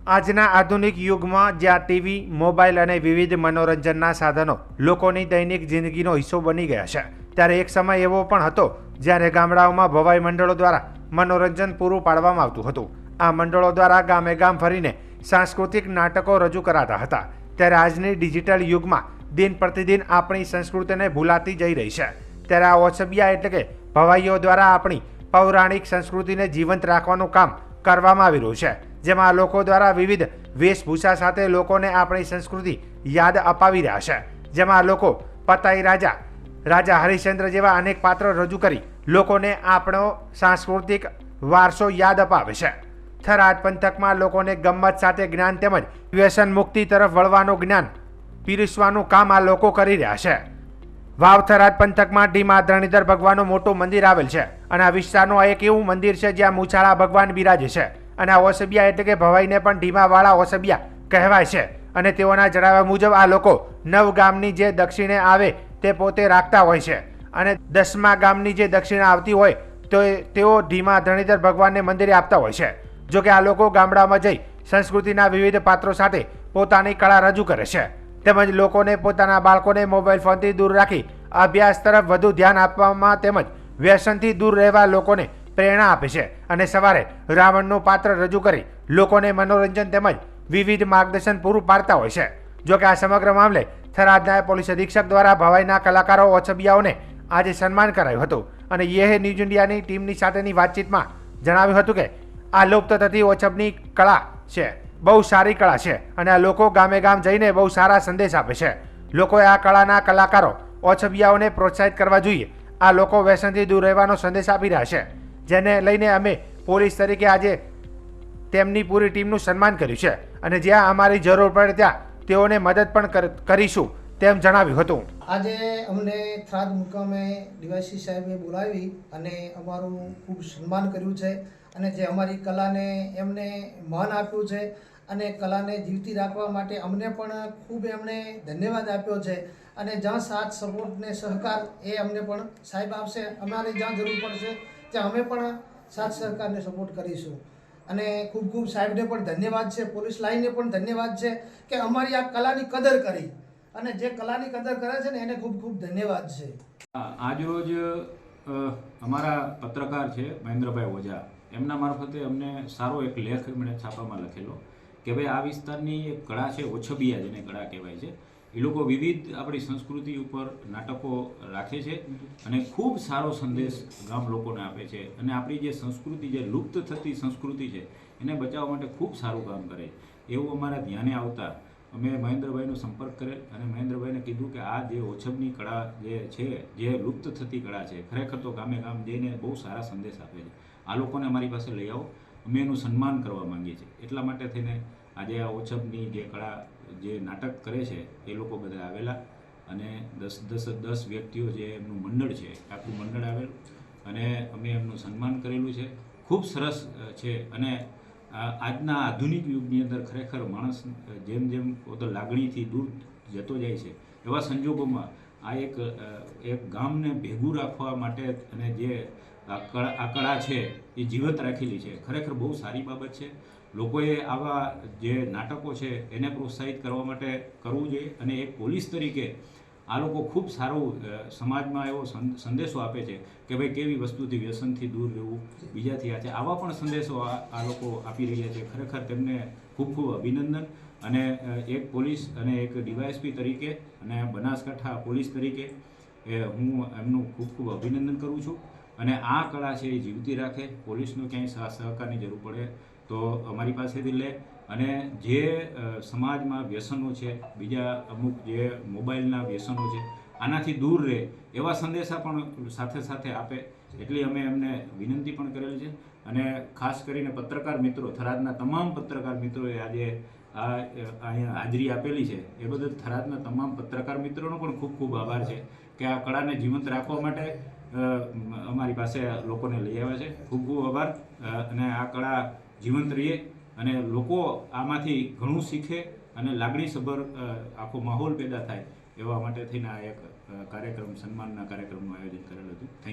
આજના આધુનિક યુગમાં જ્યાં ટીવી, મોબાઈલ અને વિવિધ મનોરંજનના સાધનો લોકોની દૈનિક જિંદગીનો હિસ્સો બની ગયા છે, ત્યારે એક સમય એવો પણ હતો જ્યારે ગામડાઓમાં ભવાઈ મંડળો દ્વારા મનોરંજન પૂરું પાડવામાં આવતું હતું. આ મંડળો દ્વારા ગામે ગામ ફરીને સાંસ્કૃતિક નાટકો રજૂ કરાતા હતા. ત્યારે આજની ડિજિટલ યુગમાં દિન પ્રતિદિન આપણી સંસ્કૃતિને ભૂલાતી જઈ રહી છે. ત્યારે આ ઓછબિયા એટલે કે ભવાઈઓ દ્વારા આપણી પૌરાણિક સંસ્કૃતિને જીવંત રાખવાનું કામ કરવામાં આવી રહ્યું છે, જેમાં લોકો દ્વારા વિવિધ વેશભૂષા સાથે લોકોને આપણી સંસ્કૃતિ યાદ અપાવી રહ્યા છે. જેમાં લોકો પતાઈ રાજા, રાજા હરિશ્ચંદ્ર જેવા અનેક પાત્રો રજૂ કરી લોકોને આપણો સાંસ્કૃતિક વારસો યાદ અપાવે છે. થરાદ પંથકમાં લોકોને ગમ્મત સાથે જ્ઞાન તેમજ વ્યસન મુક્તિ તરફ વળવાનું જ્ઞાન પીરસવાનું કામ આ લોકો કરી રહ્યા છે. વાવ થરાદ પંથકમાં ઢીમા ધરણીધર ભગવાનનું મોટું મંદિર આવેલ છે અને આ વિસ્તારનું એક એવું મંદિર છે જ્યાં મૂછાળા ભગવાન બિરાજે છે. અને આ ઓસબિયા એટલે કે ભવાઈને પણ ઢીમાવાળા ઓસબિયા કહેવાય છે. અને તેઓના જણાવ્યા મુજબ આ લોકો 9 ગામની જે દક્ષિણે આવે તે પોતે રાખતા હોય છે અને 10મા ગામની જે દક્ષિણે આવતી હોય તો તેઓ ઢીમા ધરણીધર ભગવાનને મંદિરે આપતા હોય છે. જો કે આ લોકો ગામડામાં જઈ સંસ્કૃતિના વિવિધ પાત્રો સાથે પોતાની કળા રજૂ કરે છે, તેમજ લોકોને પોતાના બાળકોને મોબાઈલ ફોનથી દૂર રાખી અભ્યાસ તરફ વધુ ધ્યાન આપવામાં તેમજ વ્યસનથી દૂર રહેવા લોકોને પ્રેરણા આપે છે. અને સવારે રાવણનું પાત્ર રજૂ કરી લોકોને મનોરંજન તેમજ વિવિધ માર્ગદર્શન પૂરું પાડતા હોય છે. જોકે આ સમગ્ર મામલે થરાદના પોલીસ અધિક્ષક દ્વારા ભવાઈના કલાકારો ઓછબિયાઓને આજે સન્માન કરાયું હતું. અને યે ન્યૂઝ ઇન્ડિયાની ટીમની સાથેની વાતચીતમાં જણાવ્યું હતું કે આ લુપ્ત થતી ઓછબની કળા છે, બહુ સારી કળા છે અને આ લોકો ગામે ગામ જઈને બહુ સારા સંદેશ આપે છે. લોકોએ આ કળાના કલાકારો ઓછબિયાઓને પ્રોત્સાહિત કરવા જોઈએ. આ લોકો વ્યસનથી દૂર રહેવાનો સંદેશ આપી રહ્યા છે, જેને લઈને અમે પોલીસ તરીકે આજે તેમની પૂરી ટીમનું સન્માન કર્યું છે અને જ્યાં અમારી જરૂર પડે ત્યાં તેઓને મદદ પણ કરીશું તેમ જણાવ્યું હતું. આજે અમને થરાદ મુકામે ડીવાયસી સાહેબે બોલાવી અને અમારું ખૂબ સન્માન કર્યું છે અને જે અમારી કલાને એમને માન આપ્યું છે અને કલાને જીવતી રાખવા માટે અમને પણ ખૂબ એમણે ધન્યવાદ આપ્યો છે. અને જ્યાં સાથ સપોર્ટ ને સહકાર એ અમને પણ સાહેબ આપશે. અમારે જ્યાં જરૂર પડશે ત્યાં અમે પણ સાથ સહકારને સપોર્ટ કરીશું. અને ખૂબ ખૂબ સાહેબને પણ ધન્યવાદ છે, પોલીસ લાઈને પણ ધન્યવાદ છે કે અમારી આ કલાની કદર કરી અને જે કલાની કદર કરે છે ને એને ખૂબ ખૂબ ધન્યવાદ છે. આજરોજ અમારા પત્રકાર છે મહેન્દ્રભાઈ ઓઝા, એમના મારફતે અમને સારો એક લેખ એમણે છાપામાં લખેલો કે ભાઈ આ વિસ્તારની એક કળા છે ઓછબિયા, જેને કળા કહેવાય છે. એ લોકો વિવિધ આપણી સંસ્કૃતિ ઉપર નાટકો રાખે છે અને ખૂબ સારો સંદેશ ગામ લોકોને આપે છે અને આપણી જે સંસ્કૃતિ, જે લુપ્ત થતી સંસ્કૃતિ છે એને બચાવવા માટે ખૂબ સારું કામ કરે. એવું અમારા ધ્યાને આવતા અમે મહેન્દ્રભાઈનો સંપર્ક કરેલ અને મહેન્દ્રભાઈને કીધું કે આ જે ઓછબની કળા જે છે, જે લુપ્ત થતી કળા છે, ખરેખર તો ગામે ગામ જઈને બહુ સારા સંદેશ આપે છે. આ લોકોને અમારી પાસે લઈ આવો, અમે એનું સન્માન કરવા માંગીએ છીએ. એટલા માટે થઈને આજે આ ઓછબની જે કળા જે નાટક કરે છે એ લોકો બધા આવેલા અને 10 વ્યક્તિઓ જે એમનું મંડળ છે, આખું મંડળ આવેલું અને અમે એમનું સન્માન કરેલું છે. ખૂબ સરસ છે. અને આજના આધુનિક યુગની અંદર ખરેખર માણસ જેમ જેમ પોતે લાગણીથી દૂર જતો જાય છે એવા સંજોગોમાં આ એક ગામને ભેગું રાખવા માટે અને જે આ કળા છે એ જીવંત રાખેલી છે. ખરેખર બહુ સારી બાબત છે. લોકોએ આવા જે નાટકો છે એને પ્રોત્સાહિત કરવા માટે કરવું જોઈએ અને એક પોલીસ તરીકે આ લોકો ખૂબ સારું સમાજમાં એવો સંદેશો આપે છે કે ભાઈ કેવી વસ્તુથી, વ્યસનથી દૂર રહેવું, બીજાથી આ છે. આવા પણ સંદેશો આ લોકો આપી રહ્યા છે. ખરેખર તેમને ખૂબ ખૂબ અભિનંદન. અને એક પોલીસ અને એક ડીવાયએસપી તરીકે અને બનાસકાંઠા પોલીસ તરીકે હું એમનું ખૂબ ખૂબ અભિનંદન કરું છું. અને આ કળા છે એ જીવતી રાખે. પોલીસનો ક્યાંય સહકારની જરૂર પડે તો અમારી પાસેથી લે. અને જે સમાજમાં વ્યસનો છે, બીજા અમુક જે મોબાઈલના વ્યસનો છે, આનાથી દૂર રહે એવા સંદેશા પણ સાથે સાથે આપે. એટલી અમે એમને વિનંતી પણ કરેલી છે. અને ખાસ કરીને પત્રકાર મિત્રો, થરાદના તમામ પત્રકાર મિત્રોએ આજે અહીંયા હાજરી આપેલી છે એ બદલ થરાદના તમામ પત્રકાર મિત્રોનો પણ ખૂબ ખૂબ આભાર છે કે આ કળાને જીવંત રાખવા માટે અમારી પાસે લોકોને લઈ આવ્યા છે. ખૂબ ખૂબ આભાર. અને આ કળા જીવંત રહીએ અને લોકો આમાંથી ઘણું શીખે અને લાગણીસભર આખો માહોલ પેદા થાય એવા માટે થઈને આ એક કાર્યક્રમ, સન્માનના કાર્યક્રમનું આયોજન કરેલું હતું. Thank you.